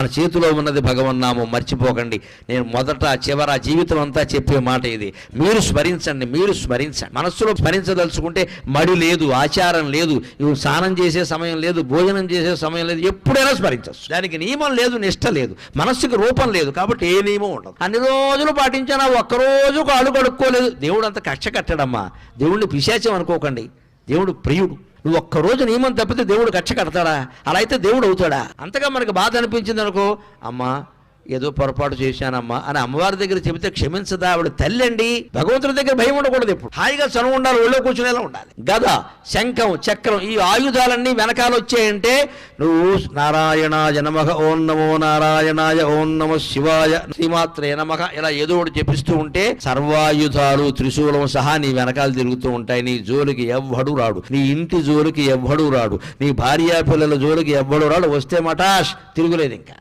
మన చేతిలో ఉన్నది భగవన్నామం, మర్చిపోకండి. నేను మొదట చివర జీవితం అంతా చెప్పే మాట ఇది. మీరు స్మరించండి. మనస్సులో స్మరించదలుచుకుంటే మడి లేదు, ఆచారం లేదు, స్నానం చేసే సమయం లేదు, భోజనం చేసే సమయం లేదు, ఎప్పుడైనా స్మరించవచ్చు. దానికి నియమం లేదు, నిష్ట లేదు, మనస్సుకి రూపం లేదు, కాబట్టి ఏ నియమం ఉండదు. అన్ని రోజులు పాటించినా ఒక్కరోజు కాళ్ళు కడుక్కోలేదు, దేవుడు అంత కక్ష కట్టడమ్మా. దేవుడిని పిశాచం అనుకోకండి, దేవుడు ప్రియుడు. నువ్వు ఒక్కరోజు నియమం తప్పితే దేవుడు కక్ష కడతాడా? అలా అయితే దేవుడు అవుతాడా? అంతగా మనకు బాధ అనిపించింది అనుకో, అమ్మా ఏదో పొరపాటు చేశానమ్మా అని అమ్మవారి దగ్గర చెబితే క్షమించదా? ఆవిడ తల్లి అండి. భగవంతుడి దగ్గర భయం ఉండకూడదు, ఎప్పుడు హాయిగా చనువు ఉండాలి, ఒళ్ళో కూర్చునేలా ఉండాలి. గద, శంఖం, చక్రం, ఈ ఆయుధాలన్నీ వెనకాల వచ్చాయంటే నువ్వు నారాయణాయ నమః, ఓం నమో నారాయణాయ, ఓం నమః శివాయ, శ్రీమాత్రే నమః ఇలా ఏదో ఒకటి చెప్పిస్తూ ఉంటే సర్వాయుధాలు త్రిశూలం సహా నీ వెనకాల తిరుగుతూ ఉంటాయి. నీ జోలికి ఎవ్వడు రాడు, నీ ఇంటి జోలికి ఎవ్వడు రాడు, నీ భార్యా పిల్లల జోలికి ఎవ్వడు రాడు. వస్తే మటాష్, తిరుగులేదు ఇంకా.